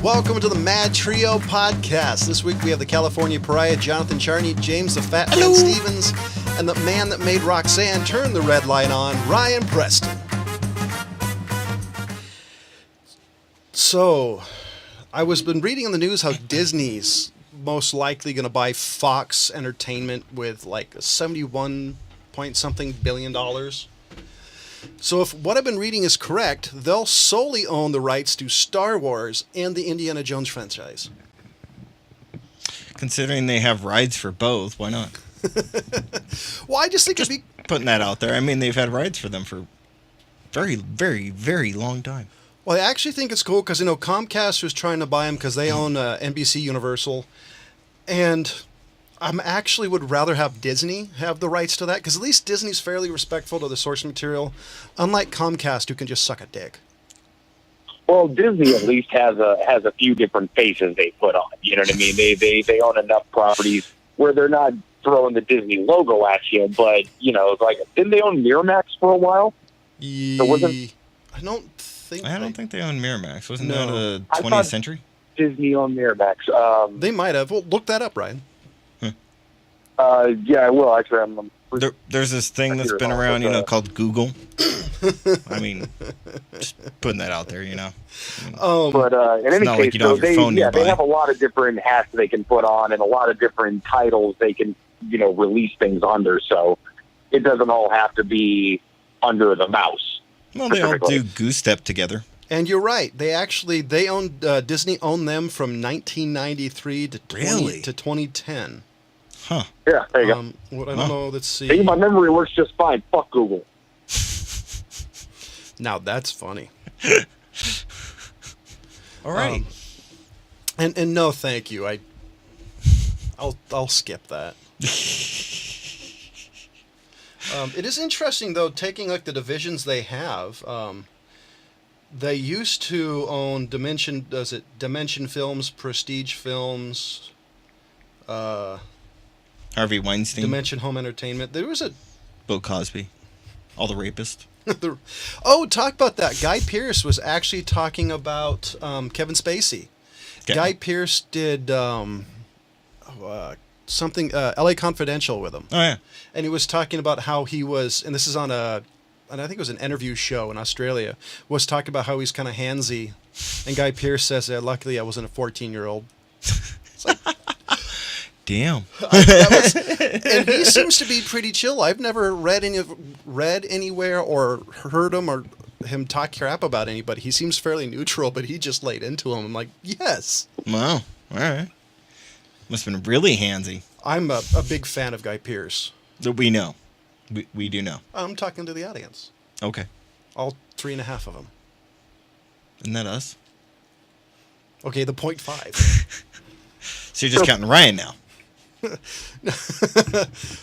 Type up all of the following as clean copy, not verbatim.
Welcome to the MadTrio podcast. This week we have the California Pariah, Jonathan Charney, James the Fat Man Stevens, and the man that made Roxanne turn the red light on, Ryan Preston. So, I was been reading in the news how Disney's most likely going to buy Fox Entertainment with like 71 point something billion. So if what I've been reading is correct, they'll solely own the rights to Star Wars and the Indiana Jones franchise. Considering they have rights for both, why not? Well, I just think it'd be putting that out there. I mean, they've had rights for them for very, very, very long time. Well, I actually think it's cool because, you know, Comcast was trying to buy them because they own NBC Universal. And I actually would rather have Disney have the rights to that because at least Disney's fairly respectful to the source material, unlike Comcast, who can just suck a dick. Well, Disney at least has a few different faces they put on. You know what I mean? They own enough properties where they're not throwing the Disney logo at you, but, you know, like, didn't they own Miramax for a while? I don't think they own Miramax. Wasn't No. that a 20th century? Disney owned Miramax. They might have. Well, look that up, Ryan. Yeah, I will. Actually, there's this thing that's been around, called Google. I mean, just putting that out there, you know. But in any case, like they have a lot of different hats they can put on and a lot of different titles they can, release things under. So it doesn't all have to be under the mouse. Well, they all do Goose Step together. And you're right. They owned Disney owned them from 1993 to 2010. Huh. Yeah, there you go. What I don't know. Let's see. Hey, my memory works just fine. Fuck Google. Now that's funny. All right. And no, thank you. I'll skip that. It is interesting though, taking like the divisions they have. They used to own Dimension Films, Prestige Films, Harvey Weinstein, Dimension Home Entertainment. There was Bill Cosby, all the rapists. Talk about that. Guy Pearce was actually talking about Kevin Spacey. Okay. Guy Pearce did something, L.A. Confidential with him. Oh, yeah. And he was talking about how he was, and this is on and I think it was an interview show in Australia, was talking about how he's kind of handsy. And Guy Pearce says, luckily I wasn't a 14-year-old. It's like, damn. And he seems to be pretty chill. I've never read anywhere or heard him talk crap about anybody. He seems fairly neutral, but he just laid into him. I'm like, yes. Wow. All right. Must have been really handsy. I'm a big fan of Guy Pearce. We know. We do know. I'm talking to the audience. Okay. All 3.5 of them. Isn't that us? Okay, the 0.5. So you're just counting Ryan now.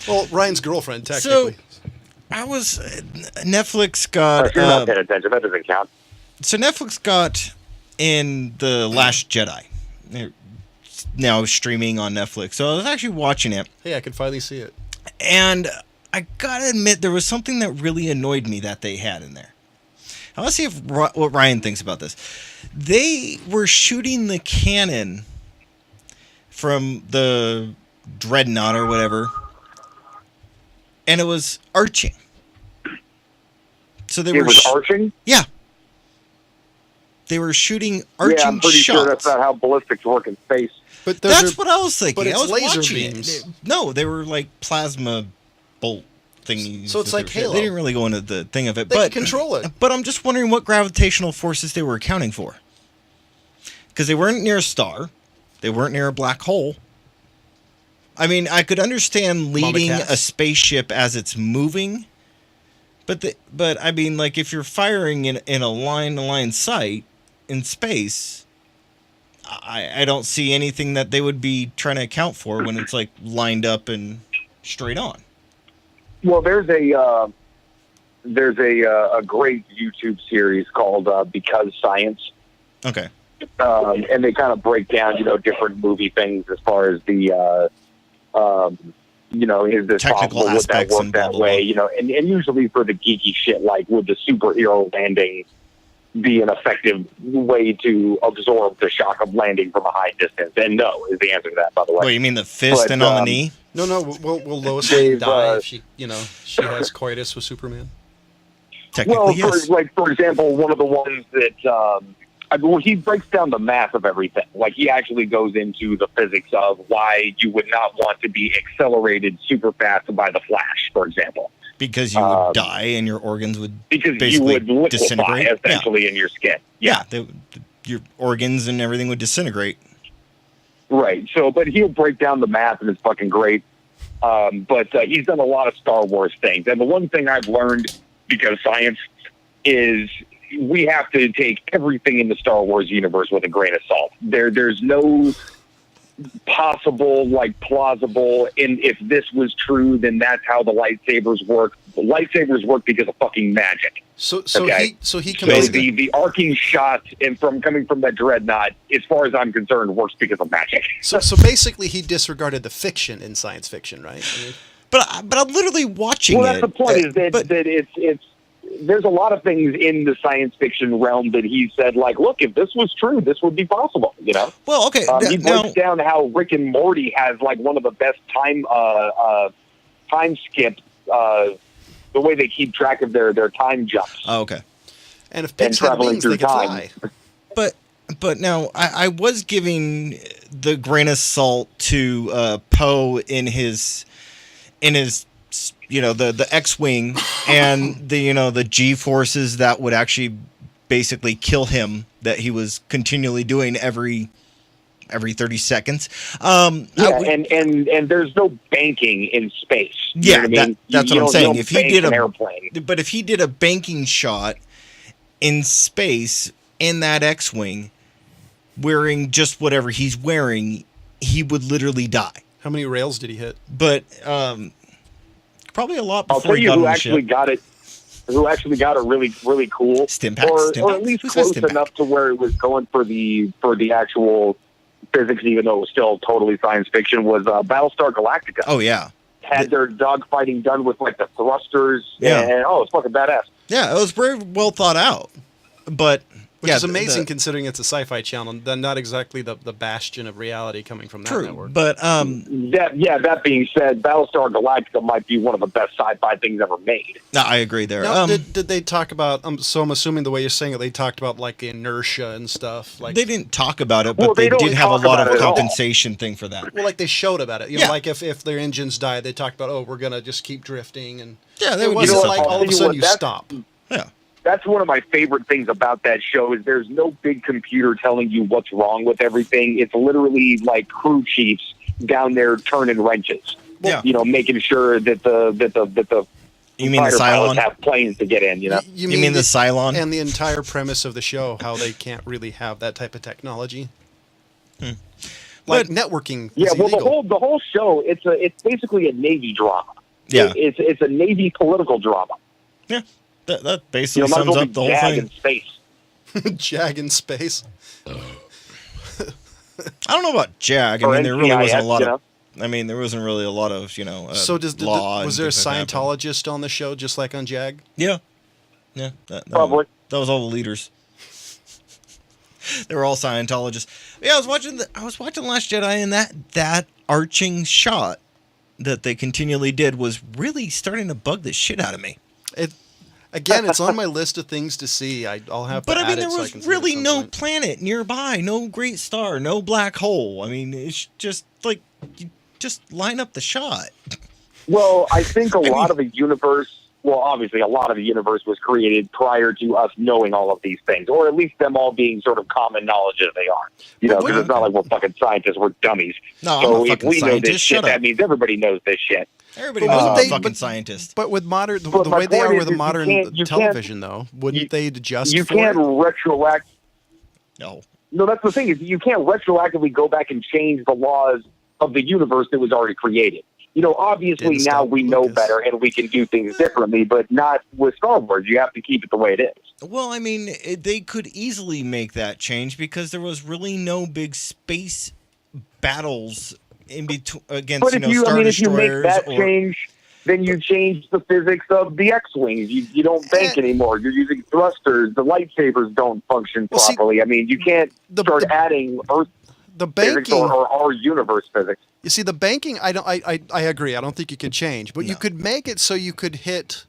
Well, Ryan's girlfriend, technically. So, Netflix got... If you're not paying attention, that doesn't count. So Netflix got in The Last Jedi. They're now streaming on Netflix. So I was actually watching it. Hey, I could finally see it. And I gotta admit, there was something that really annoyed me that they had in there. Now, let's see what Ryan thinks about this. They were shooting the cannon from the Dreadnought or whatever, and it was arching. So it was arching? Yeah. They were shooting arching shots. Yeah, I'm pretty sure that's not how ballistics work in space. But that's what I was thinking. But it's I was laser watching beams. No, they were like plasma bolt thingies. So it's like Halo. They didn't really go into the thing of it. They but can control it. But I'm just wondering what gravitational forces they were accounting for. Because they weren't near a star. They weren't near a black hole. I mean, I could understand leading a spaceship as it's moving. But I mean, like, if you're firing in a line-to-line sight in space, I don't see anything that they would be trying to account for when it's, like, lined up and straight on. Well, there's a great YouTube series called Because Science. Okay. And they kind of break down, different movie things as far as the, is this technical possible? Would that work and that way? And usually for the geeky shit, like would the superhero landing be an effective way to absorb the shock of landing from a high distance. And no is the answer to that, by the way. What, you mean the fist But, and on the knee? No, will Lois Lane Dave, die if she has coitus with Superman? Technically, yes. For example, one of the ones that he breaks down the math of everything. Like, he actually goes into the physics of why you would not want to be accelerated super fast by the Flash, for example. Because you would die and your organs would basically you would liquefy disintegrate. essentially in your skin. Yeah, your organs and everything would disintegrate. Right. So, but he'll break down the math, and it's fucking great. But he's done a lot of Star Wars things, and the one thing I've learned, because science, is we have to take everything in the Star Wars universe with a grain of salt. There's no possible, plausible, and if this was true, then that's how the lightsabers work. The lightsabers work because of fucking magic. So okay? he comes the arcing shot and coming from that dreadnought, as far as I'm concerned, works because of magic. So basically, he disregarded the fiction in science fiction, right? I mean, but I'm literally watching it. Well, that's the point. Is that it's there's a lot of things in the science fiction realm that he said, look, if this was true, this would be possible, Well, okay. He breaks down how Rick and Morty has, one of the best time skips, the way they keep track of their time jumps. Oh, okay. And if pigs had wings, they could fly. But now, I was giving the grain of salt to Poe in his the X-wing and the G-forces that would actually basically kill him, that he was continually doing every 30 seconds. And there's no banking in space. Yeah, that's what I'm saying. If he did an airplane, but if he did a banking shot in space in that X-wing, wearing just whatever he's wearing, he would literally die. How many rails did he hit? But probably a lot. I'll tell you who actually got it. Who actually got it really, really cool, or at least close enough to where it was going for the actual physics, even though it was still totally science fiction, was Battlestar Galactica. Oh yeah, had their dogfighting done with the thrusters. Yeah, and it's fucking badass. Yeah, it was very well thought out, but. Which is amazing considering it's a sci-fi channel, then not exactly the bastion of reality coming from that network. But that being said, Battlestar Galactica might be one of the best sci-fi things ever made. No, I agree there. Now, did they talk about? So I'm assuming the way you're saying it, they talked about the inertia and stuff. They didn't talk about it, but they did have a lot of compensation thing for that. Well, they showed about it. You know, if their engines died, they talked about, we're gonna just keep drifting, and they would wasn't all of a sudden you stop. Yeah. That's one of my favorite things about that show is there's no big computer telling you what's wrong with everything. It's literally crew chiefs down there turning wrenches. Yeah. Making sure that the you mean the Cylon have planes to get in. You mean the Cylon? And the entire premise of the show, how they can't really have that type of technology. Networking. Yeah. Well, illegal. the whole show it's basically a Navy drama. Yeah. It's a Navy political drama. Yeah. That basically sums up the whole thing. In space. Jag in space. I don't know about Jag. I mean, there really wasn't a lot of. I mean, there wasn't really a lot of So law. Was there a Scientologist on the show, just like on Jag? Yeah. Probably. That was all the leaders. They were all Scientologists. Yeah, I was watching Last Jedi, and that arching shot that they continually did was really starting to bug the shit out of me. Again, it's on my list of things to see. I'll have to add it. But there was really no planet nearby, no great star, no black hole. I mean, it's just you just line up the shot. Well, I think a lot of the universe was created prior to us knowing all of these things, or at least them all being sort of common knowledge as they are. Because it's not like we're fucking scientists, we're dummies. No, so I'm a if fucking we know scientist. this shit, that means everybody knows this shit. Everybody knows I'm a fucking scientist. But with modern, the way they are with modern television, though, wouldn't they adjust? You can't retroact. No, that's the thing is you can't retroactively go back and change the laws of the universe that was already created. Obviously now we know better and we can do things differently, but not with Star Wars. You have to keep it the way it is. Well, I mean, they could easily make that change because there was really no big space battles in between against Star Destroyers. If you make that change, Then you change the physics of the X-Wings. You don't bank anymore. You're using thrusters. The lightsabers don't function properly. I mean, you can't start adding Earth physics or our universe physics. You see, the banking, I agree. I don't think you could change. But you could make it so you could hit,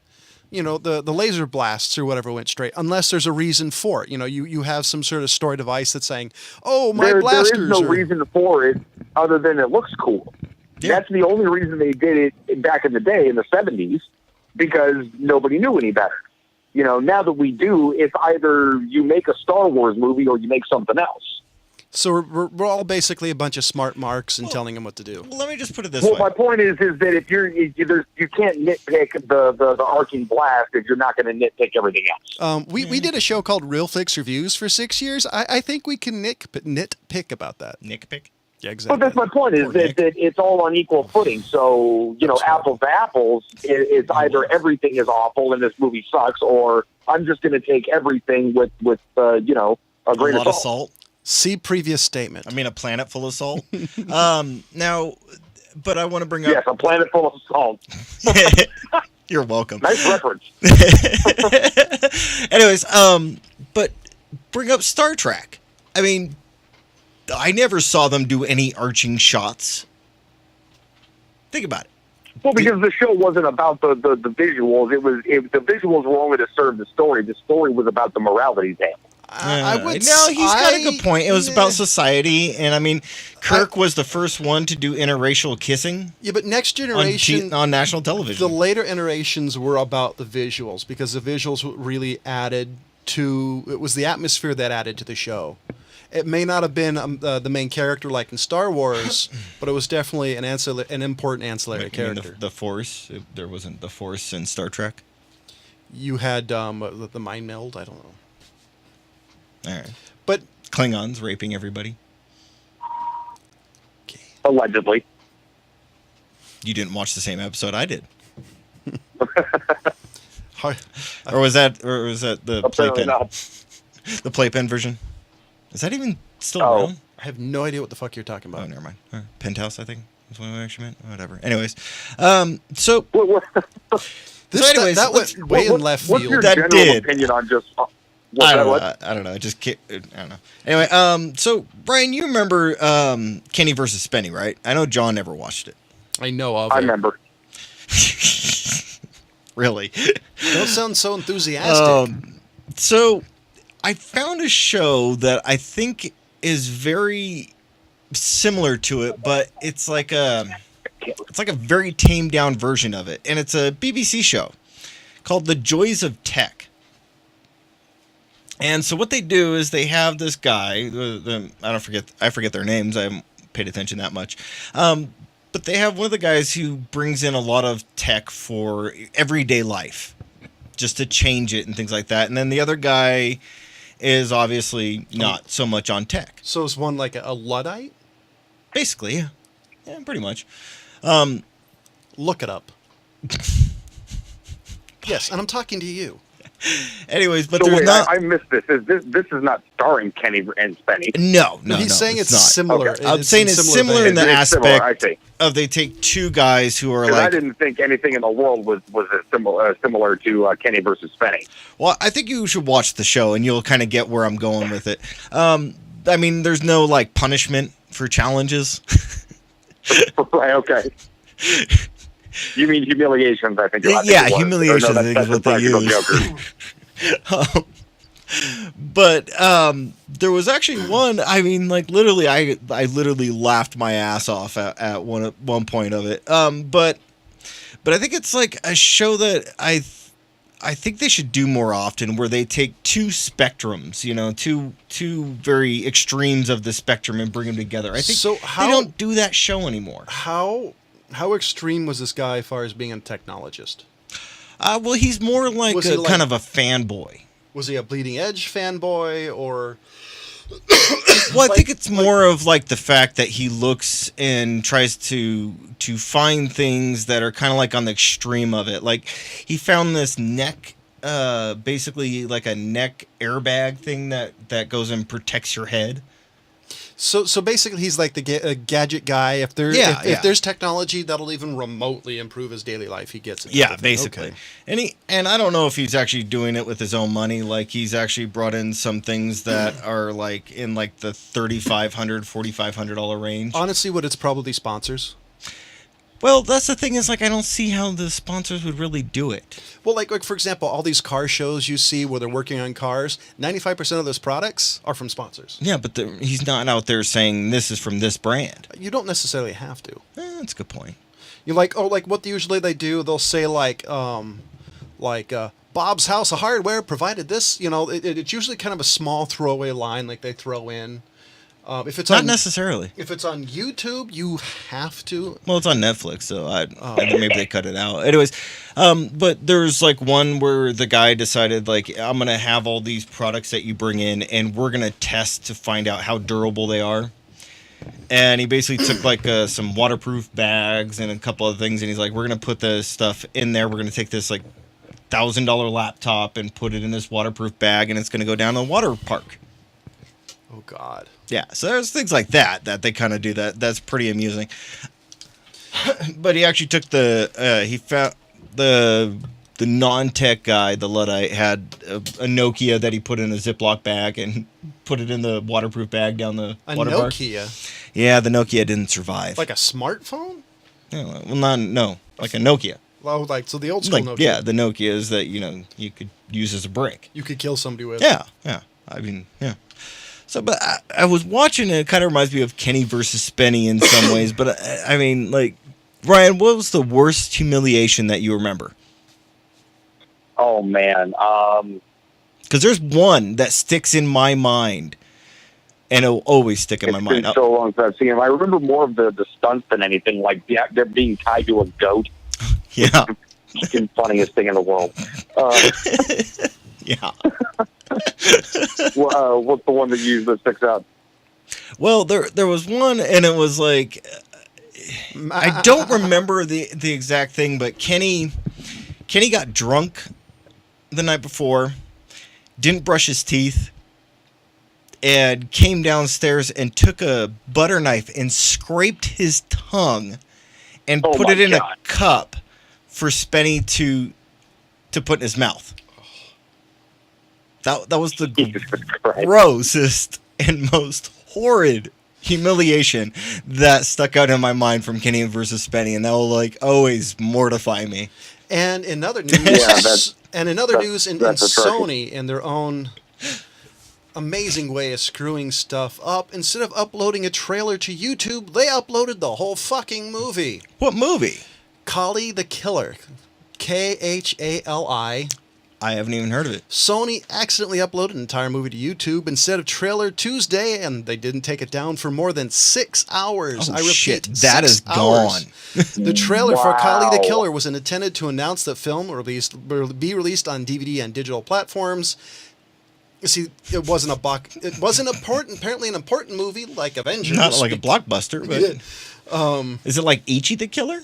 the laser blasts or whatever went straight, unless there's a reason for it. You have some sort of story device that's saying, oh, my blasters. There is no reason for it other than it looks cool. Yeah. That's the only reason they did it back in the day, in the 70s, because nobody knew any better. Now that we do, it's either you make a Star Wars movie or you make something else. So we're all basically a bunch of smart marks and telling them what to do. Well, let me just put it this way. Well, my point is that if you can't nitpick the arcing blast if you're not going to nitpick everything else. We did a show called Real Fix Reviews for 6 years. I think we can nitpick about that. Nitpick? Yeah, exactly. But that's my point, is that it's all on equal footing. So, apples to apples, it's either everything is awful and this movie sucks, or I'm just going to take everything with a grain of salt. See previous statement. I mean, a planet full of salt. Now, but I want to bring up... Yes, a planet full of salt. You're welcome. Nice reference. Anyways, but bring up Star Trek. I mean, I never saw them do any arching shots. Think about it. Well, because the show wasn't about the visuals. The visuals were only to serve the story. The story was about the morality tale. He's got a good point. It was about society, and I mean, Kirk was the first one to do interracial kissing. Yeah, but Next Generation on national television. The later iterations were about the visuals, because the visuals really added to. It was the atmosphere that added to the show. It may not have been the main character like in Star Wars, but it was definitely an important ancillary character. The Force. There wasn't the Force in Star Trek. You had the mind meld. I don't know. All right. But Klingons raping everybody. Allegedly. You didn't watch the same episode I did. Or was that the playpen? The playpen version? Is that even still around? I have no idea what the fuck you're talking about. Oh, never mind. Penthouse, I think, is what I actually meant. Whatever. Anyways, so anyways, that went way in left field. What's your general opinion on just... I don't know. I don't know. Anyway, so Brian, you remember Kenny versus Spenny, right? I know John never watched it. I know of it. I remember. Really? Don't sound so enthusiastic. So I found a show that I think is very similar to it, but it's like a very tamed down version of it, and it's a BBC show called The Joys of Tech. And so what they do is they have this guy, I forget their names. I haven't paid attention that much. But they have one of the guys who brings in a lot of tech for everyday life, just to change it and things like that. And then the other guy is obviously not so much on tech. So is one like a Luddite? Basically, yeah. Yeah, pretty much. Look it up. Yes, and I'm talking to you. Anyways, but so there's not. I missed this. This is not starring Kenny and Spenny. No. He's saying it's not similar. Okay. I'm saying it's similar in the aspect of they take two guys who are like. I didn't think anything in the world was similar to Kenny versus Spenny. Well, I think you should watch the show and you'll kind of get where I'm going with it. I mean, there's no like punishment for challenges. Right. Okay. You mean humiliations, I think. Yeah, humiliations I think is what they use. But there was actually one, I mean, like literally, I literally laughed my ass off at one point of it. But I think it's like a show that I think they should do more often, where they take two spectrums, two very extremes of the spectrum and bring them together. I think they don't do that show anymore. How extreme was this guy as far as being a technologist? Well, he's more like kind of a fanboy. Was he a bleeding edge fanboy or? Well, I think it's more of like the fact that he looks and tries to find things that are kind of like on the extreme of it. Like he found this neck, basically like a neck airbag thing that goes and protects your head. So basically, he's like the gadget guy. If there's technology that'll even remotely improve his daily life, he gets it. Yeah, basically. Okay. And I don't know if he's actually doing it with his own money. Like, he's actually brought in some things that are like in like the $3,500, $4,500 range. Honestly, what it's probably sponsors. Well, that's the thing, is like, I don't see how the sponsors would really do it. Well, like for example, all these car shows you see where they're working on cars, 95% of those products are from sponsors. Yeah, but he's not out there saying this is from this brand. You don't necessarily have to. That's a good point. You like what usually they do? They'll say Bob's House of Hardware provided this. You know, it's usually kind of a small throwaway line like they throw in. If it's not necessarily. If it's on YouTube, you have to. Well, it's on Netflix, so maybe they cut it out. Anyways, but there's like one where the guy decided, like, I'm gonna have all these products that you bring in, and we're gonna test to find out how durable they are. And he basically took like some waterproof bags and a couple of things, and he's like, we're gonna put this stuff in there. We're gonna take this like $1,000 laptop and put it in this waterproof bag, and it's gonna go down to the water park. Oh God. Yeah, so there's things like that they kind of do that. That's pretty amusing. But he actually took he found the non-tech guy, the Luddite, had a Nokia that he put in a Ziploc bag and put it in the waterproof bag down the water park. Nokia? Yeah, the Nokia didn't survive. Like a smartphone? Yeah, well, like a Nokia. Oh, so the old school Nokia. Yeah, the Nokias that, you could use as a brick. You could kill somebody with. Yeah. I mean, yeah. So, but I was watching it. It kind of reminds me of Kenny versus Spenny in some ways. But I mean, like, Ryan, what was the worst humiliation that you remember? Oh man, because there's one that sticks in my mind, and it'll always stick in my mind. It's been so long since I've seen him. I remember more of the stunts than anything. Like they're being tied to a goat. Yeah, fucking funniest thing in the world. Yeah. What's the one that usually sticks out? Well, there was one, and it was like, I don't remember the exact thing, but Kenny got drunk the night before, didn't brush his teeth, and came downstairs and took a butter knife and scraped his tongue and put it in a cup for Spenny to put in his mouth. That was the grossest and most horrid humiliation that stuck out in my mind from Kenny versus Spenny, and that will like always mortify me. And in other news, Sony, in their own amazing way of screwing stuff up, instead of uploading a trailer to YouTube, they uploaded the whole fucking movie. What movie? Kali the Killer. Khali. I haven't even heard of it. Sony accidentally uploaded an entire movie to YouTube instead of trailer Tuesday, and they didn't take it down for more than 6 hours. Oh, I repeat, shit, that is gone. The trailer for Kali the Killer was intended to announce that film will be released on DVD and digital platforms. You see, it wasn't apparently an important movie like Avengers. Not like a blockbuster, but is it like Ichi the Killer?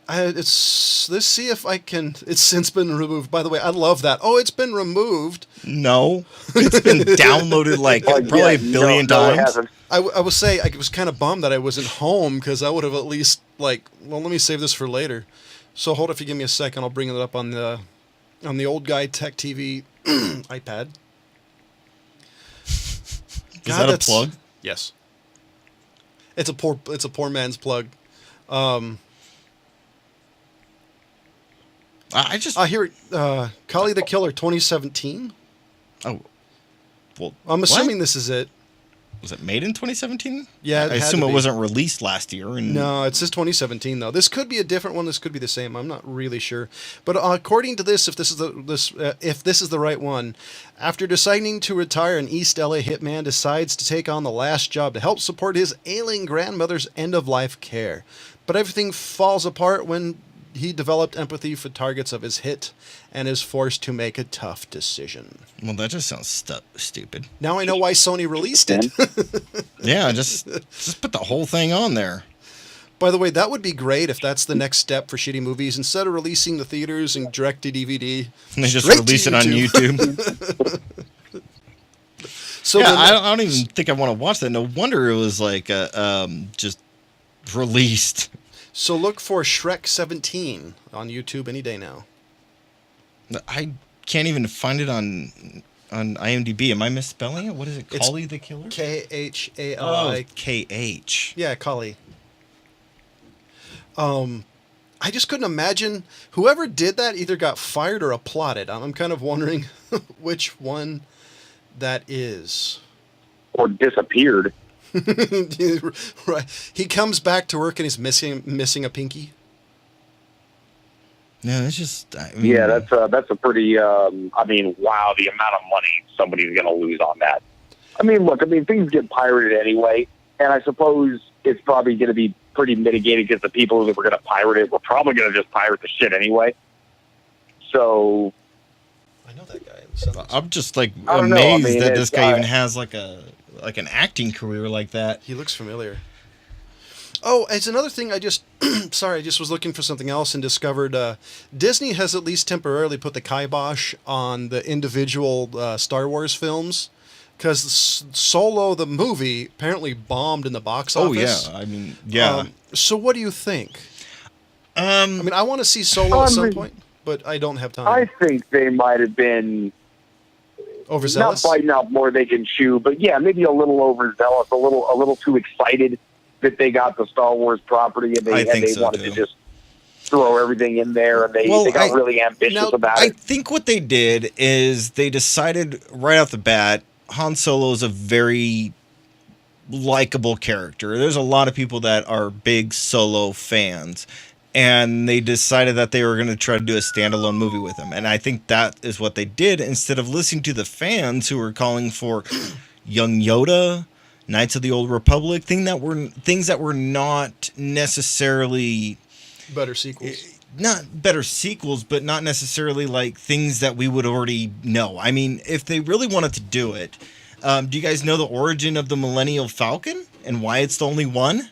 Let's see if I can. It's since been removed. By the way, I love that. Oh, it's been removed. No, it's been downloaded like probably a billion times. I will say I was kind of bummed that I wasn't home because I would have at least let me save this for later. So hold, if you give me a second, I'll bring it up on the old guy Tech TV iPad. Is that a plug? Yes. It's a poor man's plug. I hear Kali the Killer 2017. Oh, well, I'm assuming this is it. Was it made in 2017? Yeah, I assume it wasn't released last year. No, it says 2017 though. This could be a different one. This could be the same. I'm not really sure. But according to this, if this is the right one, after deciding to retire, an East LA hitman decides to take on the last job to help support his ailing grandmother's end-of-life care. But everything falls apart when he developed empathy for targets of his hit and is forced to make a tough decision. Well, that just sounds stupid. Now I know why Sony released it. Yeah, just put the whole thing on there. By the way, that would be great if that's the next step for shitty movies. Instead of releasing the theaters and direct to DVD, they just release it on YouTube. So yeah, then, I don't even think I want to watch that. No wonder it was like just released. so look for Shrek 17 on YouTube any day now. I can't even find it on IMDb. Am I misspelling it? What is it? It's Kali the Killer? Khali. Oh, KH. Yeah, Kali. I just couldn't imagine whoever did that either got fired or applauded. I'm kind of wondering which one that is. Or disappeared. Right. He comes back to work and he's missing a pinky. No, it's just. I mean, Yeah, that's a pretty. I mean, wow, the amount of money somebody's going to lose on that. I mean, look, things get pirated anyway, and I suppose it's probably going to be pretty mitigated because the people that were going to pirate it were probably going to just pirate the shit anyway. So, I know that guy. I'm just like I don't know. amazed that this guy even has like an acting career like that. He looks familiar. Oh, it's another thing I just... sorry, I just was looking for something else and discovered Disney has at least temporarily put the kibosh on the individual Star Wars films because Solo, the movie, apparently bombed in the box office. Oh, yeah. I mean, yeah. So what do you think? I mean, I want to see Solo at some point, but I don't have time. I think they might have been... Overzealous? Not biting out more they can chew, but yeah, maybe a little overzealous, a little too excited that they got the Star Wars property and they wanted to just throw everything in there, and they got really ambitious about it. I think what they did is they decided right off the bat, Han Solo is a very likable character. There's a lot of people that are big Solo fans, and they decided that they were going to try to do a standalone movie with him. And I think that is what they did instead of listening to the fans who were calling for Young Yoda, Knights of the Old Republic, things that were not necessarily better sequels. Not better sequels, but not necessarily like things that we would already know. I mean, if they really wanted to do it, do you guys know the origin of the Millennium Falcon and why it's the only one?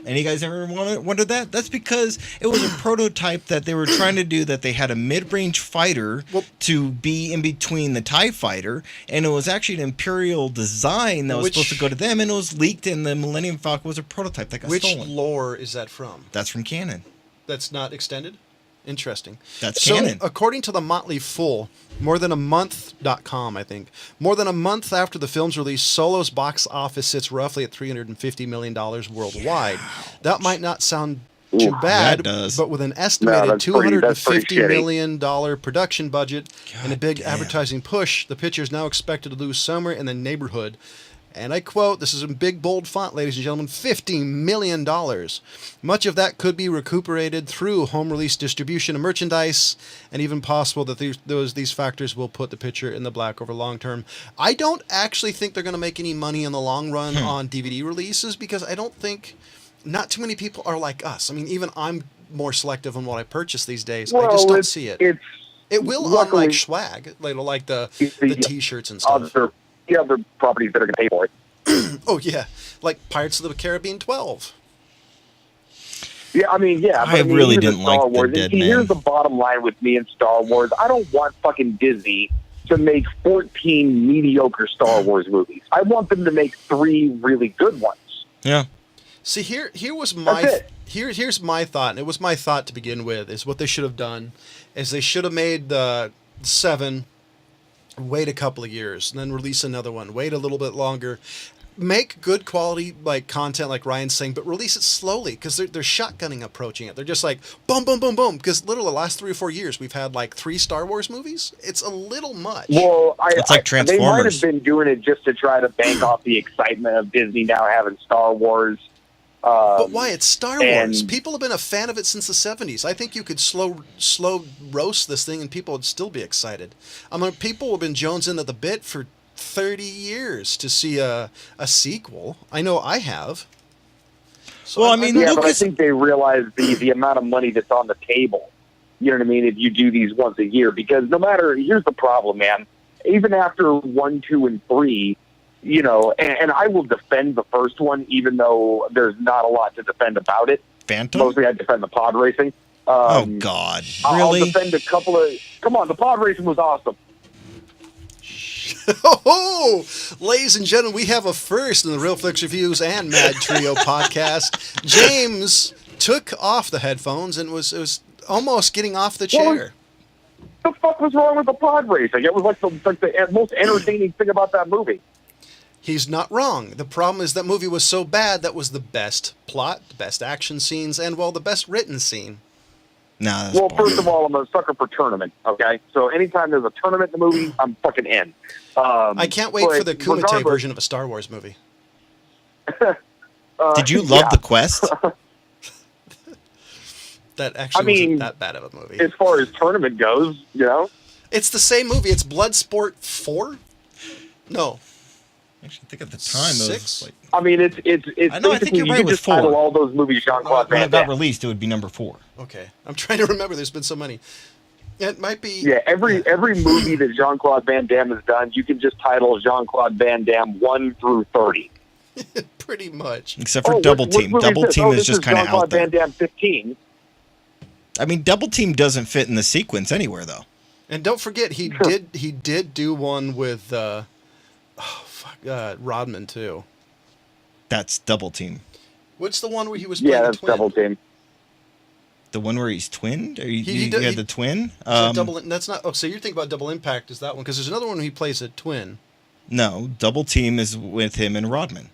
Any guys ever wondered that? That's because it was a prototype that they were trying to do, that they had a mid-range fighter to be in between the TIE fighter, and it was actually an Imperial design that was supposed to go to them, and it was leaked, and the Millennium Falcon was a prototype that got stolen. Which lore is that from? That's from canon. That's not extended? Interesting. That's canon. So, according to the Motley Fool, .com, I think, more than a month after the film's release, Solo's box office sits roughly at $350 million worldwide. That might not sound too bad, but with an estimated $250 million production budget and a big advertising push, the picture is now expected to lose somewhere in the neighborhood. And I quote, this is in big, bold font, ladies and gentlemen, $50 million. Much of that could be recuperated through home release distribution of merchandise, and even possible that these factors will put the picture in the black over long term. I don't actually think they're going to make any money in the long run on DVD releases, because I don't think, not too many people are like us. I mean, even I'm more selective on what I purchase these days. I just don't see it. It will on like swag, like the T-shirts and stuff. The other properties that are going to pay for it. Oh, yeah. Like Pirates of the Caribbean 12. Yeah, I mean, yeah. I really didn't like the Dead Man. Here's the bottom line with me and Star Wars. I don't want fucking Disney to make 14 mediocre Star Wars movies. I want them to make 3 really good ones. Yeah. See, here was my here's my thought, and it was my thought to begin with, is what they should have done is they should have made the 7, wait a couple of years, and then release another one, wait a little bit longer, make good quality like content like Ryan's saying, but release it slowly, because they're shotgunning approaching it. They're just like boom, boom, boom, boom, because literally the last 3 or 4 years we've had like 3 Star Wars movies. It's a little much. Well, it's like Transformers. They might have been doing it just to try to bank off the excitement of Disney now having Star Wars. But why? It's Star Wars. People have been a fan of it since the 70s. I think you could slow roast this thing and people would still be excited. I mean, people have been jonesing at the bit for 30 years to see a sequel. I know I have. So well, I mean, but I think they realize the amount of money that's on the table. You know what I mean? If you do these once a year, because no matter, here's the problem, man. Even after 1, 2, and 3, you know, and I will defend the first one, even though there's not a lot to defend about it. Phantom? Mostly I defend the pod racing. Oh, God. Really? I'll defend a couple of... Come on, the pod racing was awesome. Oh, ladies and gentlemen, we have a first in the Real Flicks Reviews and MadTrio podcast. James took off the headphones and was almost getting off the chair. What the fuck was wrong with the pod racing? It was like the most entertaining thing about that movie. He's not wrong. The problem is that movie was so bad that was the best plot, the best action scenes, and, well, the best written scene. Nah, well, first of all, I'm a sucker for tournament, okay? So anytime there's a tournament in the movie, I'm fucking in. I can't wait for the Kumite version of a Star Wars movie. Did you love The Quest? That actually wasn't that bad of a movie. As far as tournament goes, you know? It's the same movie. It's Bloodsport 4? No. Actually, I think at the time it was like... I mean, it's I know, I think you're right, you with just 4. title all those movies Jean-Claude Van When it Damme. got released, it would be number 4. Okay. I'm trying to remember. There's been so many. It might be... Yeah, every movie that Jean-Claude Van Damme has done, you can just title Jean-Claude Van Damme 1 through 30. Pretty much. Except for Double Team. Double Team is just kind of out there. Van Damme 15. I mean, Double Team doesn't fit in the sequence anywhere, though. And don't forget, he did do one with Rodman too. That's Double Team. What's the one where he was playing that's the twin? Double Team. The one where he's twinned? Or He had the twin? That's not. Oh, so you're thinking about Double Impact? Is that one? Because there's another one where he plays a twin. No, Double Team is with him and Rodman.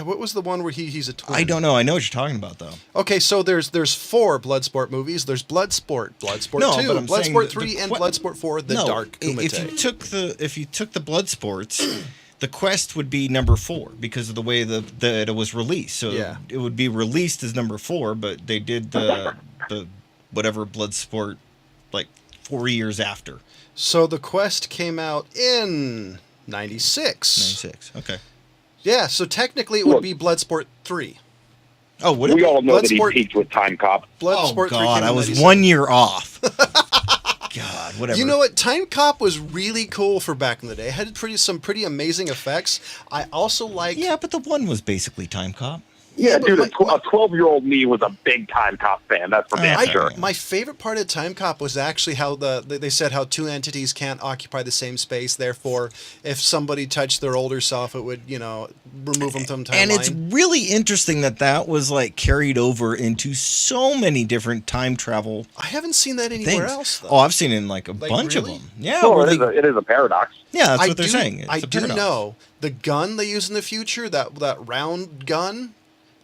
What was the one where he's a twin? I don't know. I know what you're talking about, though. Okay, so there's 4 Bloodsport movies. There's Bloodsport 2, Bloodsport 3, and Bloodsport 4: The Dark Kumite. If you took the Bloodsports, the Quest would be number 4 because of the way that it was released. So it would be released as number 4, but they did the whatever Bloodsport like 4 years after. So the Quest came out in 96. 96. Okay. Yeah, so technically it would be Bloodsport 3. Oh, would it We be? all know that he peaked with Time Cop. Bloodsport 3 God, came I in was 97. 1 year off. God, whatever. You know what? Time Cop was really cool for back in the day. It had some pretty amazing effects. I also liked... Yeah, but the 1 was basically Time Cop. Yeah, dude, a 12-year-old me was a big Time Cop fan. That's for damn sure. My favorite part of Time Cop was actually how they said how 2 entities can't occupy the same space. Therefore, if somebody touched their older self, it would, remove them from timeline. And it's really interesting that was like carried over into so many different time travel. I haven't seen that anywhere else, though. Oh, I've seen it in like a bunch of them. Yeah, it is a paradox. Yeah, that's what they're saying. It's I a do paradox. know the gun they use in the future, that round gun.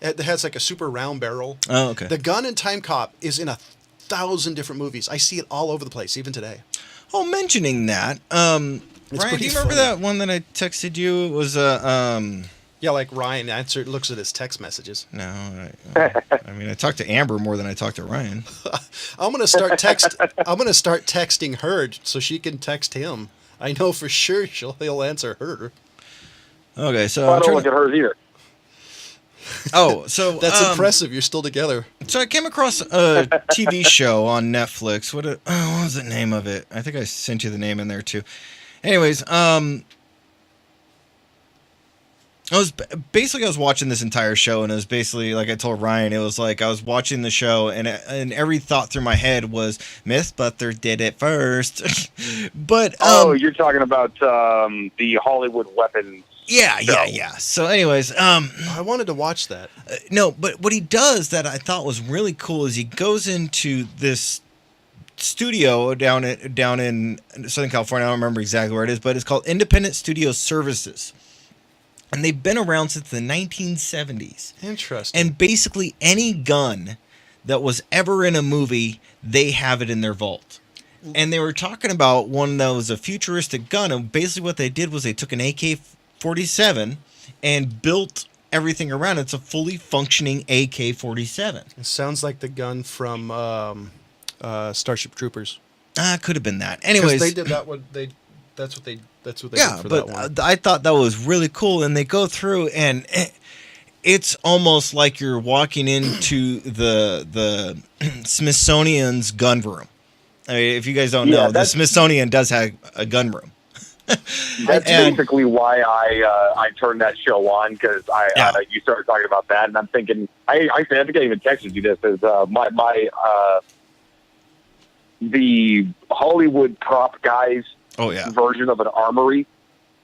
It has like a super round barrel. Oh, okay. The gun in Time Cop is in 1,000 different movies. I see it all over the place, even today. Oh, mentioning that, Ryan, do you remember that one that I texted you? It was yeah, like Ryan looks at his text messages. No, I mean I talked to Amber more than I talked to Ryan. I'm gonna start texting her so she can text him. I know for sure he'll answer her. Okay, so I don't look at hers either. Oh, so that's impressive. You're still together. So I came across a TV show on Netflix. What was the name of it? I think I sent you the name in there too. Anyways, I was watching this entire show, and it was basically like I told Ryan. It was like I was watching the show, and every thought through my head was Mythbusters did it first. But you're talking about the Hollywood Weapons. Yeah. So, anyways, I wanted to watch that. No, but what he does that I thought was really cool is he goes into this studio down in Southern California. I don't remember exactly where it is, but it's called Independent Studio Services. And they've been around since the 1970s. Interesting. And basically any gun that was ever in a movie, they have it in their vault. And they were talking about one that was a futuristic gun. And basically what they did was they took an AK-47 and built everything around it. It's a fully functioning AK-47. It sounds like the gun from Starship Troopers. Could have been that. Anyways, they did that one. That's what they did for that one. I thought that was really cool. And they go through, and it's almost like you're walking into the Smithsonian's gun room. I mean, if you guys don't know, the Smithsonian does have a gun room. That's basically why I turned that show on, because you started talking about that, and I'm thinking I think I even texted you this as the Hollywood prop guys Oh, yeah. version of an armory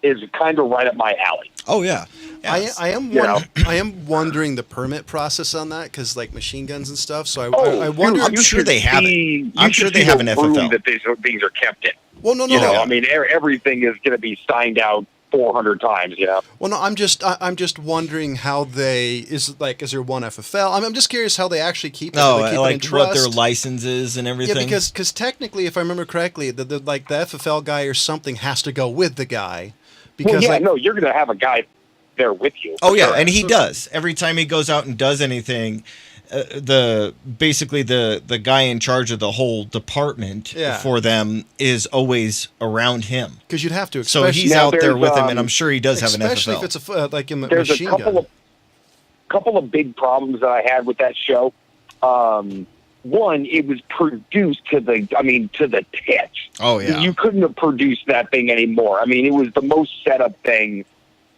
is kind of right up my alley. Oh, yeah. Yes. I am wondering the permit process on that because like machine guns and stuff. So I wonder. I'm sure they have it. I'm sure they have an FFL that these are kept in. Well, no. I mean, everything is going to be signed out 400 times. Well, no. I'm just wondering how is there one FFL? I'm just curious how they actually keep it. No, they keep like it in trust. what their license is and everything. Yeah, because technically, if I remember correctly, the FFL guy or something has to go with the guy. Because you're going to have a guy there with you. Oh yeah, and he does every time he goes out and does anything. The guy in charge of the whole department for them is always around him because you'd have to. So he's out there with him, and I'm sure he does have an FFL. Especially if it's like in the there's machine gun. Couple of big problems that I had with that show. One, it was produced to the tits. Oh yeah, you couldn't have produced that thing anymore. I mean, it was the most set up thing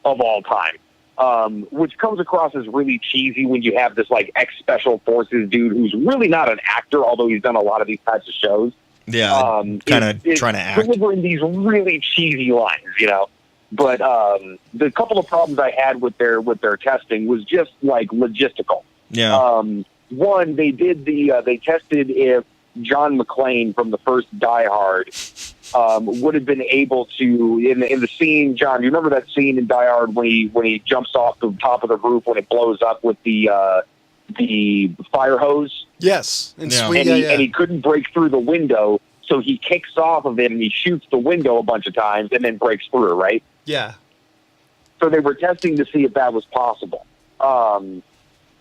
of all time, which comes across as really cheesy when you have this like ex-special forces dude who's really not an actor, although he's done a lot of these types of shows. Yeah, kind of trying to act, delivering these really cheesy lines, But the couple of problems I had with their testing was just like logistical. Yeah. One, they tested if John McClane from the first Die Hard would have been able to in the scene. John, you remember that scene in Die Hard when he jumps off the top of the roof when it blows up with the fire hose? Yes, and he couldn't break through the window, so he kicks off of it and he shoots the window a bunch of times and then breaks through. Right? Yeah. So they were testing to see if that was possible.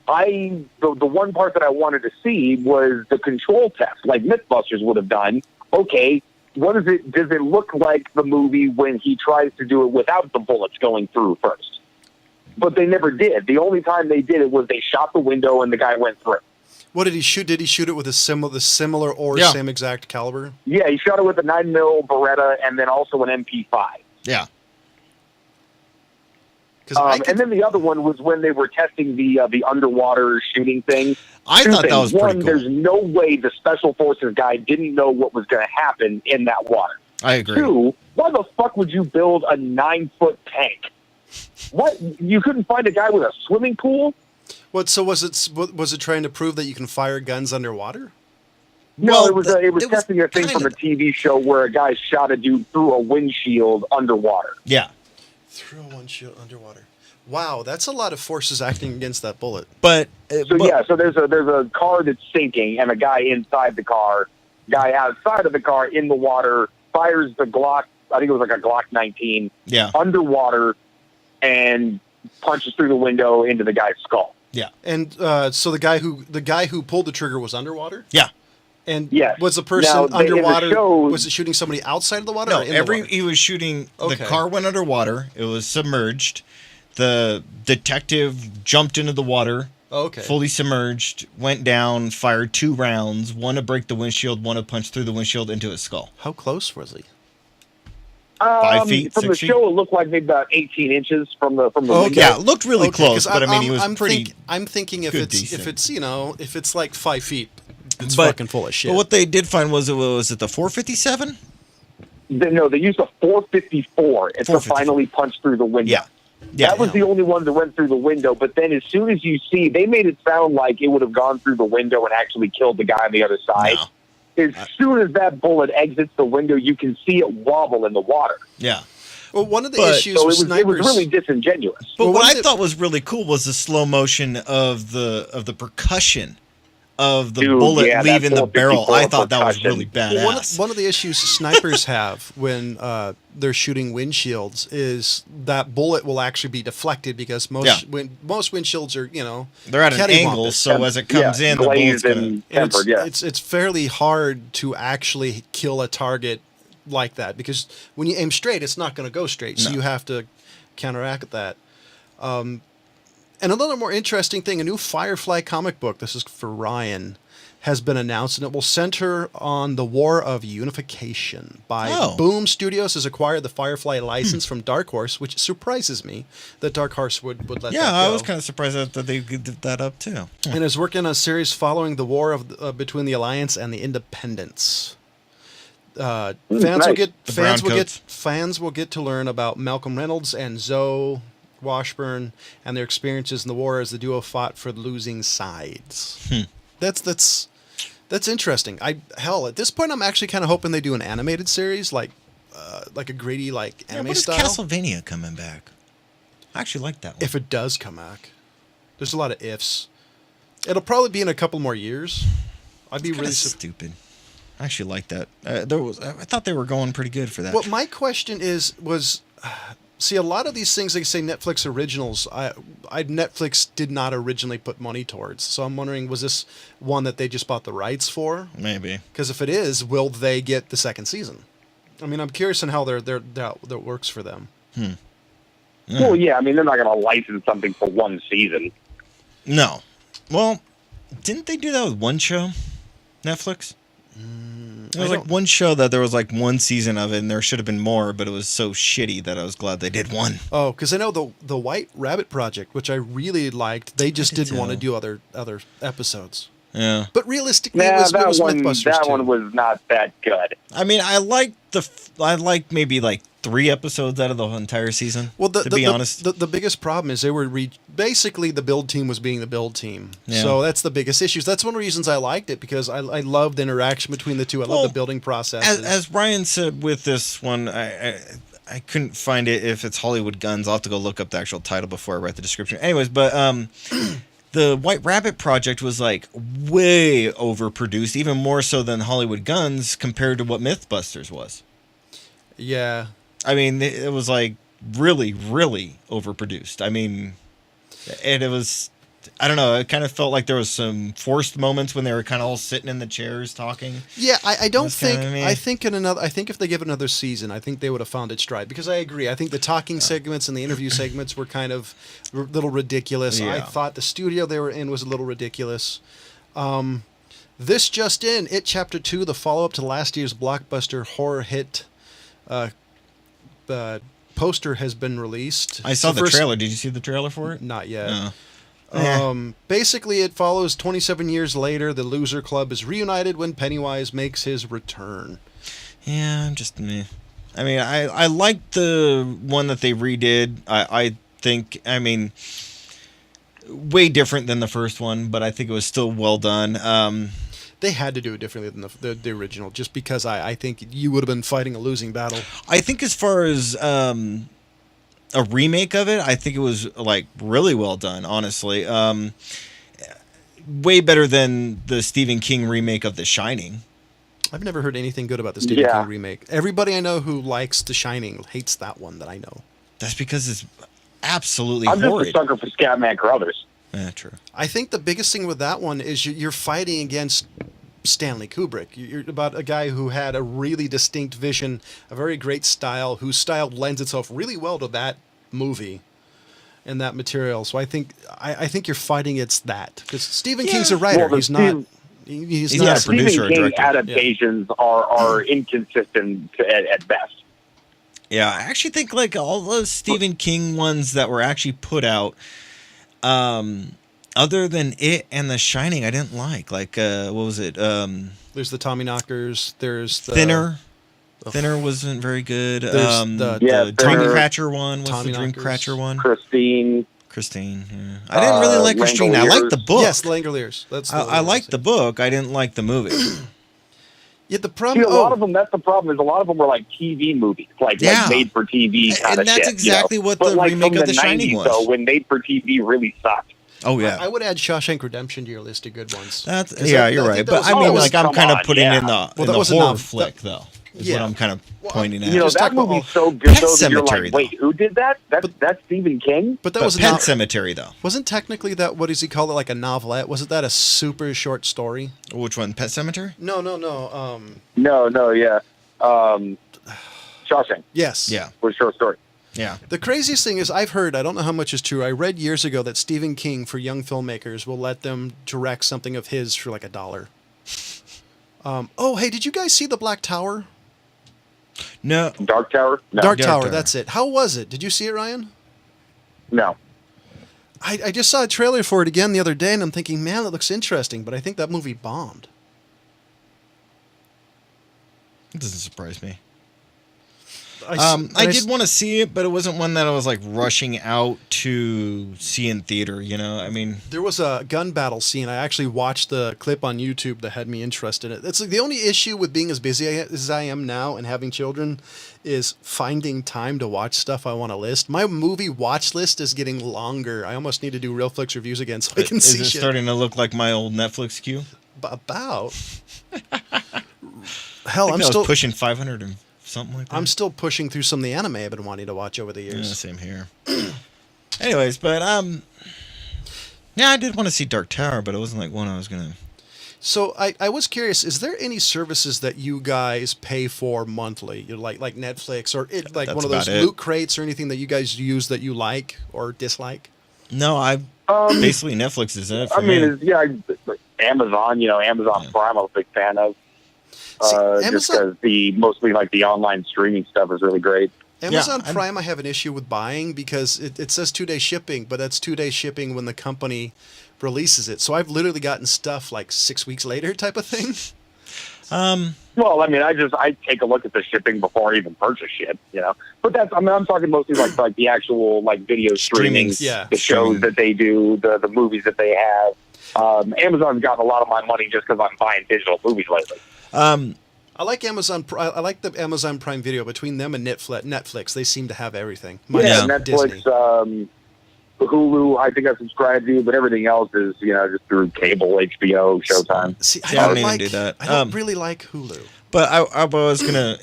The one part that I wanted to see was the control test, like Mythbusters would have done. Okay, does it look like the movie when he tries to do it without the bullets going through first? But they never did. The only time they did it was they shot the window and the guy went through. What did he shoot? Did he shoot it with the similar or same exact caliber? Yeah, he shot it with a 9mm Beretta and then also an MP5. Yeah. And then the other one was when they were testing the underwater shooting thing. I thought that was pretty cool. One, there's no way the Special Forces guy didn't know what was going to happen in that water. I agree. Two, why the fuck would you build a 9-foot tank? What? You couldn't find a guy with a swimming pool? What? So was it trying to prove that you can fire guns underwater? No, well, it was testing a thing from a TV show where a guy shot a dude through a windshield underwater. Yeah. Through a windshield underwater. Wow, that's a lot of forces acting against that bullet. So there's a car that's sinking and a guy inside the car, guy outside of the car in the water fires the Glock. I think it was like a Glock 19. Yeah. Underwater and punches through the window into the guy's skull. Yeah. And so the guy who pulled the trigger was underwater? Yeah. And yes. was the person underwater? Was it shooting somebody outside of the water? No, or in the water? He was shooting. Okay. The car went underwater. It was submerged. The detective jumped into the water. Okay. Fully submerged. Went down. Fired 2 rounds. One to break the windshield. One to punch through the windshield into his skull. How close was he? 5 feet. From 6 the feet? show, it looked like maybe about 18 inches from the window. Yeah, it looked really close, but I mean, he was I'm thinking if it's like 5 feet, it's but, fucking full of shit. But what they did find was it the 457? No, they used a 454 to finally punch through the window. Yeah. That was the only one that went through the window. But then as soon as you see, they made it sound like it would have gone through the window and actually killed the guy on the other side. No. As soon as that bullet exits the window, you can see it wobble in the water. Yeah. Well, one of the issues with snipers... It was really disingenuous. But what I thought was really cool was the slow motion of the percussion of the bullet leaving the barrel. I thought that was really badass. Well, one of the issues snipers have when they're shooting windshields is that bullet will actually be deflected because most windshields are, they're at an angle, so as it comes in, the bullet's going to... It's fairly hard to actually kill a target like that because when you aim straight, it's not going to go straight, so you have to counteract that. And another more interesting thing, a new Firefly comic book, this is for Ryan, has been announced, and it will center on the War of Unification. Boom Studios has acquired the Firefly license from Dark Horse, which surprises me that Dark Horse would let that go. Yeah, I was kind of surprised that they did that up, too. And is working on a series following the war between the Alliance and the Independents. Fans brown coats. fans will get to learn about Malcolm Reynolds and Zoe Washburn and their experiences in the war as the duo fought for losing sides. That's interesting. At this point I'm actually kind of hoping they do an animated series like a Grady anime what is style. Castlevania coming back? I actually like that one. If it does come back, there's a lot of ifs. It'll probably be in a couple more years. I'd be really stupid. I actually like that. I thought they were going pretty good for that. Well, my question was, see, a lot of these things, they say Netflix originals. Netflix did not originally put money towards. So I'm wondering, was this one that they just bought the rights for? Maybe. Because if it is, will they get the second season? I mean, I'm curious on how that works for them. Well, yeah, I mean, they're not going to license something for one season. No. Well, didn't they do that with one show? Netflix? There was one show that there was one season of it, and there should have been more, but it was so shitty that I was glad they did one. Oh, because I know the White Rabbit Project, which I really liked, they just didn't want to do other episodes. Yeah. But realistically, it was Mythbusters that too. one was not that good. I mean, I liked maybe 3 episodes out of the entire season. Well, to be honest, the biggest problem is they were basically the build team was being the build team. Yeah. So that's the biggest issue. That's one of the reasons I liked it, because I loved the interaction between the two. I love the building process. As Ryan said with this one, I couldn't find it if it's Hollywood Guns. I'll have to go look up the actual title before I write the description. Anyways, but the White Rabbit Project was way overproduced, even more so than Hollywood Guns compared to what Mythbusters was. Yeah. I mean, it was really, really overproduced. I mean, and it was, I don't know, it kind of felt like there was some forced moments when they were kind of all sitting in the chairs talking. Yeah, I don't think, I think if they give it another season, I think they would have found its stride, because I agree. I think the talking segments and the interview segments were kind of a little ridiculous. Yeah. I thought the studio they were in was a little ridiculous. This just in, It Chapter 2, the follow-up to last year's blockbuster horror hit, poster has been released. I saw the trailer. Did you see the trailer for it? Not yet. Basically, it follows 27 years later. The Loser Club is reunited when Pennywise makes his return. Yeah, just me. I mean, I liked the one that they redid. I think, I mean, way different than the first one, but I think it was still well done. They had to do it differently than the original, just because I think you would have been fighting a losing battle. I think as far as a remake of it, I think it was really well done, honestly. Way better than the Stephen King remake of The Shining. I've never heard anything good about the Stephen King remake. Everybody I know who likes The Shining hates that one that I know. That's because it's absolutely horrid. I'm just a sucker for Scatman Crothers. Yeah, true. I think the biggest thing with that one is you're fighting against Stanley Kubrick. You're about a guy who had a really distinct vision, a very great style, whose style lends itself really well to that movie and that material. So I think you're fighting against that, because Stephen King's a writer. He's not a producer or director. Adaptations are inconsistent at best. Yeah, I actually think all those Stephen King ones that were actually put out, other than It and The Shining, I didn't like. What was it? There's the Tommyknockers. There's the Thinner. Thinner wasn't very good. The Dreamcatcher one was the Dreamcatcher one. Christine. Yeah. I didn't really like Christine. I liked the book. Yes, Langoliers. I liked the book. I didn't like the movie. Yeah, the problem. See, a lot of them. That's the problem. Is a lot of them were TV movies, like made for TV kind of shit. And that's exactly what the remake of The Shining was. So when made for TV really sucked. Oh yeah, I would add Shawshank Redemption to your list of good ones. You're right. But I mean, I'm kind of putting in the horror flick though. Is what I'm kind of pointing at. That movie's so good. Pet Sematary, wait, who did that? That's Stephen King. But that was Pet Cemetery, though. Wasn't technically that, what does he call it, a novelette? Wasn't that a super short story? Which one, Pet Sematary? No. Yeah. Shawshank. Yes. Yeah. Was a short story. Yeah. The craziest thing is, I've heard, I don't know how much is true, I read years ago that Stephen King, for young filmmakers, will let them direct something of his for $1. Hey, did you guys see The Black Tower? No. Dark Tower? No. Dark Tower, that's it. How was it? Did you see it, Ryan? No. I just saw a trailer for it again the other day, and I'm thinking, man, that looks interesting, but I think that movie bombed. It doesn't surprise me. I did want to see it, but it wasn't one that I was like rushing out to see in theater. You know, I mean, there was a gun battle scene. I actually watched the clip on YouTube that had me interested in it. It's like the only issue with being as busy as I am now and having children is finding time to watch stuff I want to list. My movie watch list is getting longer. I almost need to do Real Flicks reviews again so I can see is it shit. starting to look like my old Netflix queue? About. Hell, I'm still was pushing 500 and something like that. I'm still pushing through some of the anime I've been wanting to watch over the years. Yeah, same here. Anyways, but yeah, I did want to see Dark Tower, but it wasn't like one I was gonna. So I was curious, is there any services that you guys pay for monthly? You're like Netflix or like That's one of those about it. loot crates or anything that you guys use that you like or dislike? No, basically Netflix is it. For I mean, me. Amazon. Amazon Prime. I'm a big fan of. Just because mostly like the online streaming stuff is really great. Amazon Prime, I have an issue with buying because it says 2-day shipping, but that's 2-day shipping when the company releases it. So I've literally gotten stuff like 6 weeks later type of thing. Well, I mean, I take a look at the shipping before I even purchase shit, But I'm talking mostly like the actual like video streaming, the shows that they do, the movies that they have. Amazon's gotten a lot of my money just because I'm buying digital movies lately. I like Amazon. I like the Amazon Prime Video. Between them and Netflix, they seem to have everything. Netflix, Disney. Hulu, I think I subscribe to, but everything else is just through cable, HBO, Showtime. See, I don't even do that. I don't really like Hulu. But I was gonna.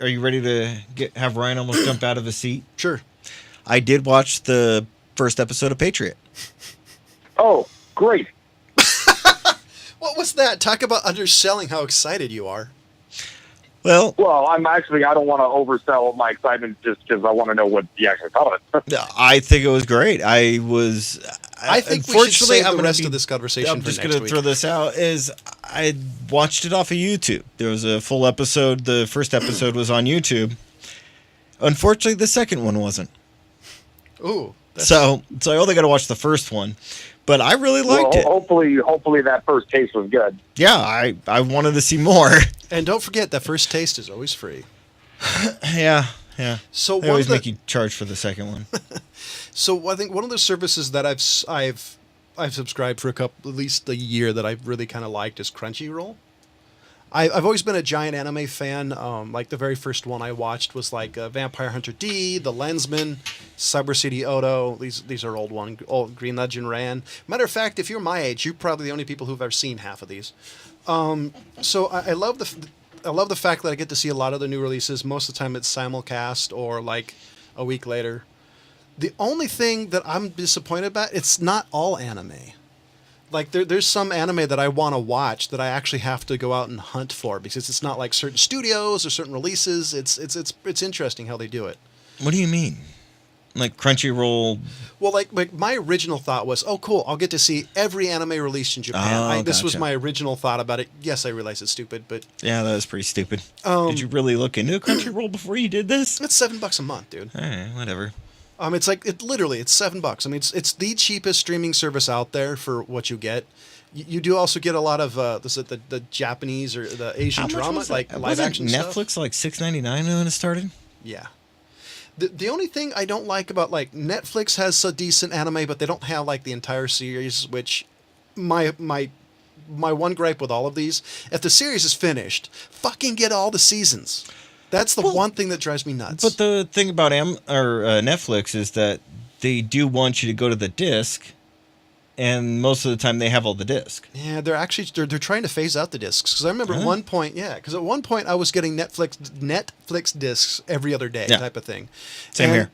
Are you ready to have Ryan almost jump out of his seat? Sure. I did watch the first episode of Patriot. Oh, great! What was that? Talk about underselling how excited you are. Well, I don't want to oversell my excitement just because I want to know what you actually thought of it. I think it was great. I think we should save the rest of this conversation I'm for just next going to week. throw this out, is I watched it off of YouTube. There was a full episode. The first episode was on YouTube. Unfortunately, the second one wasn't. Ooh. So I only got to watch the first one. But I really liked it. Hopefully that first taste was good. Yeah, I wanted to see more. And don't forget, that first taste is always free. Yeah. So they always make you charge for the second one. So I think one of the services that I've subscribed for at least a year that I've really kind of liked is Crunchyroll. I've always been a giant anime fan. Like the very first one I watched was like Vampire Hunter D, The Lensman, Cyber City Odo. These are old Green Legend Ran. Matter of fact, if you're my age, you're probably the only people who've ever seen half of these. So I love the fact that I get to see a lot of the new releases. Most of the time it's simulcast or like a week later. The only thing that I'm disappointed about, it's not all anime. Like there's some anime that I want to watch that I actually have to go out and hunt for because it's not like certain studios or certain releases. It's interesting how they do it. What do you mean? Like Crunchyroll? Well, like my original thought was, oh, cool, I'll get to see every anime released in Japan. This was my original thought about it. Yes, I realize it's stupid, but yeah, that was pretty stupid. Did you really look into Crunchyroll before you did this? It's $7 a month, dude. All right, whatever. It's like it's $7. I mean, it's the cheapest streaming service out there for what you get. You do also get a lot of the Japanese or the Asian drama, like live action Netflix stuff. like $6.99 when it started. Yeah. The only thing I don't like about like Netflix has a decent anime, but they don't have like the entire series. Which my one gripe with all of these, if the series is finished, fucking get all the seasons. That's the one thing that drives me nuts. But the thing about Netflix is that they do want you to go to the disc, and most of the time they have all the disc. Yeah, they're trying to phase out the discs. Because I remember at one point, I was getting Netflix discs every other day type of thing. Same here.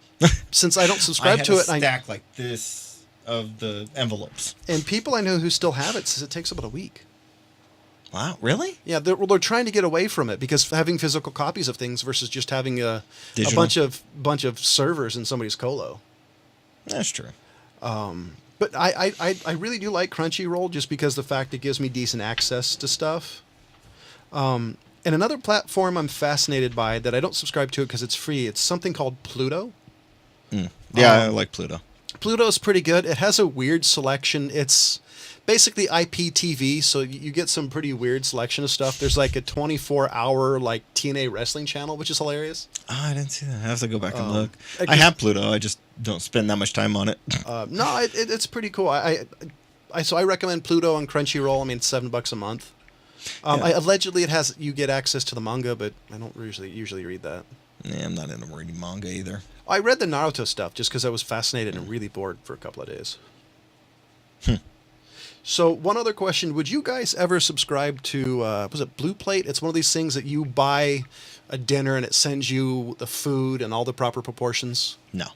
Since I don't subscribe to it, I stack like this of the envelopes. And people I know who still have it says it takes about a week. Wow, really? Yeah, they're trying to get away from it because having physical copies of things versus just having a bunch of servers in somebody's colo. That's true. But I really do like Crunchyroll just because the fact it gives me decent access to stuff. And another platform I'm fascinated by that I don't subscribe to it because it's free. It's something called Pluto. Yeah, I like Pluto. Pluto's pretty good. It has a weird selection. It's basically IPTV, so you get some pretty weird selection of stuff. There's like a 24-hour like TNA wrestling channel, which is hilarious. Oh, I didn't see that. I have to go back and look. I have Pluto. I just don't spend that much time on it. No, it's pretty cool. So I recommend Pluto on Crunchyroll. I mean, it's $7 a month. Allegedly, you get access to the manga, but I don't usually read that. Yeah, I'm not into reading manga either. I read the Naruto stuff just because I was fascinated and really bored for a couple of days. So one other question: would you guys ever subscribe to was it Blue Plate? It's one of these things that you buy a dinner and it sends you the food and all the proper proportions. No.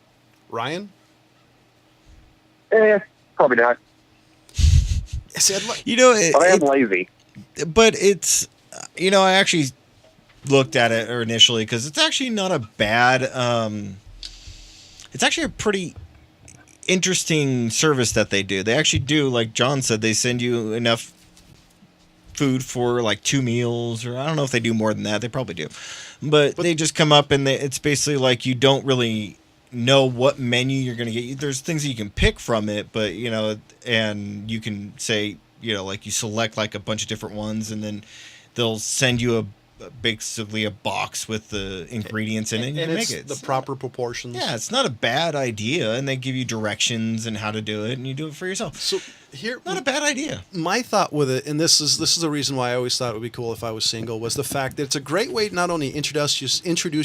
Ryan? Probably not. But I am lazy. But it's, I actually looked at it initially because it's actually not a bad, it's actually a pretty interesting service that they do. They actually do, like John said, they send you enough food for like 2 meals, or I don't know if they do more than that. They probably do. But they just come up and it's basically like you don't really know what menu you're going to get. There's things that you can pick from it, but, and you can say, like you select like a bunch of different ones, and then they'll send you basically a box with the ingredients in it, and you make it. The proper proportions. Yeah, it's not a bad idea, and they give you directions and how to do it, and you do it for yourself. So here, not a bad idea. My thought with it, and this is the reason why I always thought it would be cool if I was single, was the fact that it's a great way to not only introduce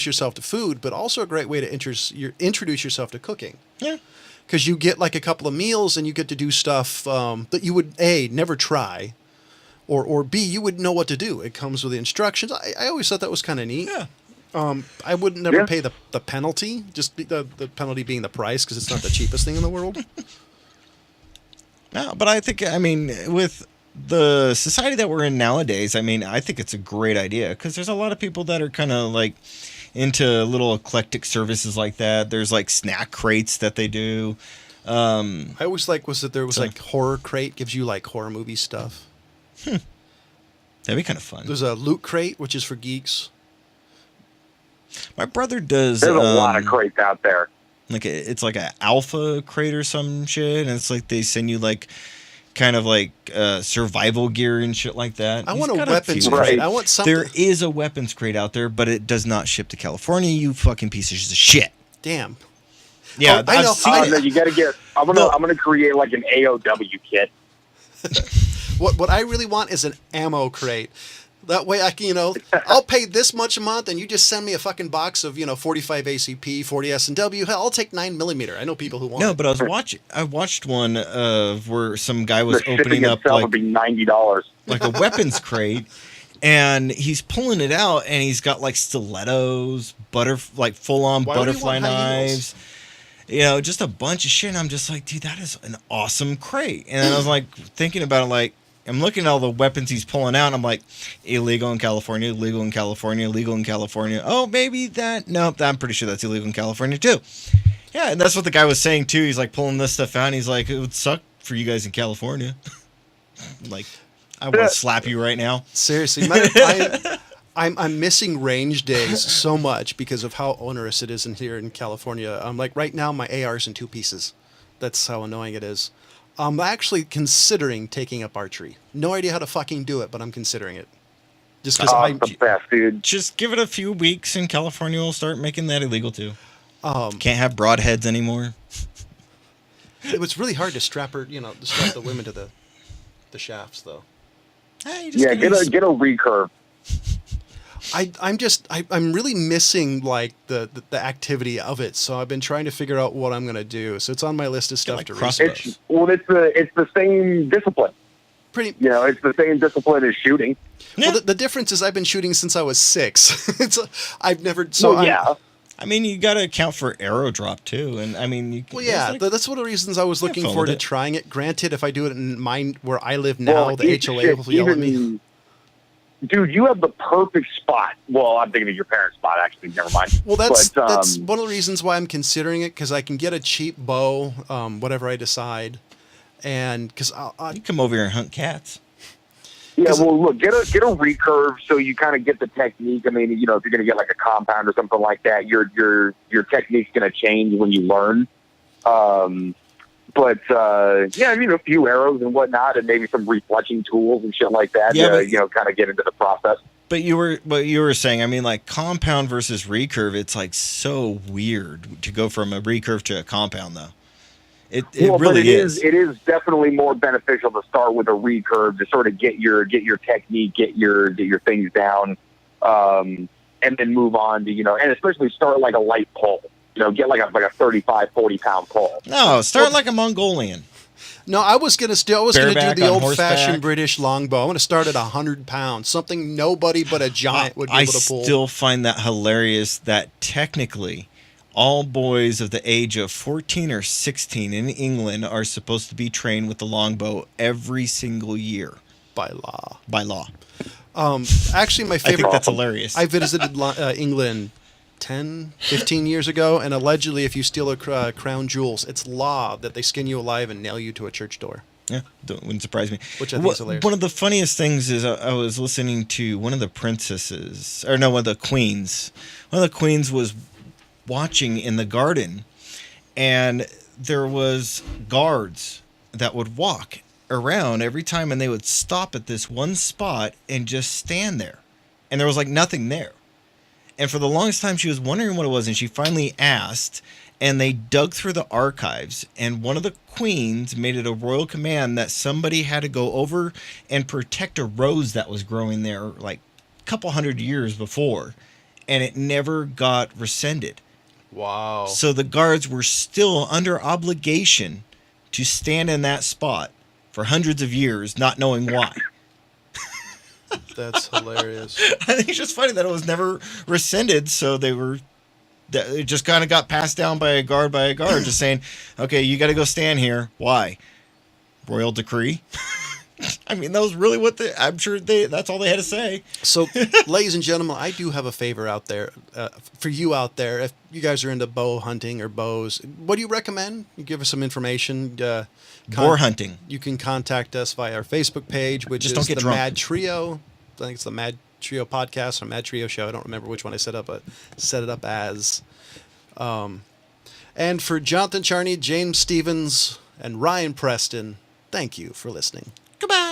yourself to food, but also a great way to introduce yourself to cooking. Yeah. Because you get like a couple of meals and you get to do stuff that you would A, never try, or B, you would know what to do. It comes with the instructions. I always thought that was kind of neat. Yeah. I would never pay the penalty, just the penalty being the price, because it's not the cheapest thing in the world. No, but I think, with the society that we're in nowadays, I think it's a great idea, because there's a lot of people that are kind of like into little eclectic services like that. There's like snack crates that they do. I always like like horror crate, gives you like horror movie stuff. That'd be kind of fun. There's a loot crate, which is for geeks. My brother does. There's a lot of crates out there. It's like an alpha crate or some shit, and it's like they send you like kind of like survival gear and shit like that. I want a weapons crate. I want something. There is a weapons crate out there, but it does not ship to California. You fucking pieces of shit. Damn. Yeah, I know. No, you got to get. I'm gonna create like an AOW kit. What I really want is an ammo crate. That way I can, I'll pay this much a month, and you just send me a fucking box of, 45 ACP, 40 S&W. Hell, I'll take 9mm. I know people who want it. No, but I watched one where some guy was opening up like would be $90. Like a weapons crate, and he's pulling it out, and he's got like stilettos, full-on butterfly knives. Just a bunch of shit. And I'm just like, dude, that is an awesome crate. And then I was like thinking about it, like, I'm looking at all the weapons he's pulling out, and I'm like, illegal in California, illegal in California, illegal in California. Oh, maybe that. No, I'm pretty sure that's illegal in California too. Yeah, and that's what the guy was saying too. He's like pulling this stuff out, and he's like, it would suck for you guys in California. Like, I want to slap you right now. Seriously, I'm missing range days so much because of how onerous it is here in California. Like right now, my AR's in 2 pieces. That's how annoying it is. I'm actually considering taking up archery. No idea how to fucking do it, but I'm considering it. Just because I'm the best, dude. Just give it a few weeks, and California will start making that illegal too. Can't have broadheads anymore. It was really hard to strap the women to the shafts, though. Hey, get a recurve. I'm really missing like the activity of it, so I've been trying to figure out what I'm gonna do. So it's on my list of stuff to research. It's the same discipline. It's the same discipline as shooting. Well, the difference is I've been shooting since I was 6. I've never. You got to account for arrow drop too, and that's one of the reasons I was looking forward to trying it. Granted, if I do it in mine where I live now, the HOA will yell at me. Dude, you have the perfect spot. Well, I'm thinking of your parents' spot, actually. Never mind. Well, that's one of the reasons why I'm considering it, because I can get a cheap bow, whatever I decide, and because you come over here and hunt cats. Yeah, well, look, get a recurve so you kind of get the technique. If you're going to get like a compound or something like that, your technique's going to change when you learn. But yeah, a few arrows and whatnot, and maybe some refletching tools and shit like that. Yeah, kind of get into the process. But you were saying, I mean, like compound versus recurve, it's like so weird to go from a recurve to a compound, though. It really is. It is definitely more beneficial to start with a recurve to sort of get your technique, get your things down, and then move on to and especially start like a light pull. Get like a 35, 40 pound pull. No, start like a Mongolian. No, I was gonna do the on old-fashioned British longbow. I'm gonna start at 100 pounds, something nobody but a giant would be able to pull. I still find that hilarious that technically all boys of the age of 14 or 16 in England are supposed to be trained with the longbow every single year. By law. By law. Actually, my favorite... I think that's hilarious. I visited England 10, 15 years ago, and allegedly if you steal a crown jewels, it's law that they skin you alive and nail you to a church door. Yeah, wouldn't surprise me. Which I think is hilarious. One of the funniest things is I was listening to one of the princesses, or no, one of the queens. One of the queens was watching in the garden, and there was guards that would walk around every time, and they would stop at this one spot and just stand there, and there was like nothing there. And for the longest time she was wondering what it was, and she finally asked, and they dug through the archives, and one of the queens made it a royal command that somebody had to go over and protect a rose that was growing there like a couple hundred years before, and it never got rescinded. Wow. So the guards were still under obligation to stand in that spot for hundreds of years, not knowing why. That's hilarious. I think it's just funny that it was never rescinded, so it just kind of got passed down by a guard, just saying, okay, you got to go stand here. Why? Royal decree? I mean, that was really I'm sure that's all they had to say. So, ladies and gentlemen, I do have a favor out there for you out there. If you guys are into bow hunting or bows, what do you recommend? You give us some information. Boar hunting. You can contact us via our Facebook page, which Just is don't get the drunk. MadTrio. I think it's the MadTrio podcast or MadTrio show. I don't remember which one I set it up as. And for Jonathan Charney, James Stevens, and Ryan Preston, thank you for listening. Goodbye.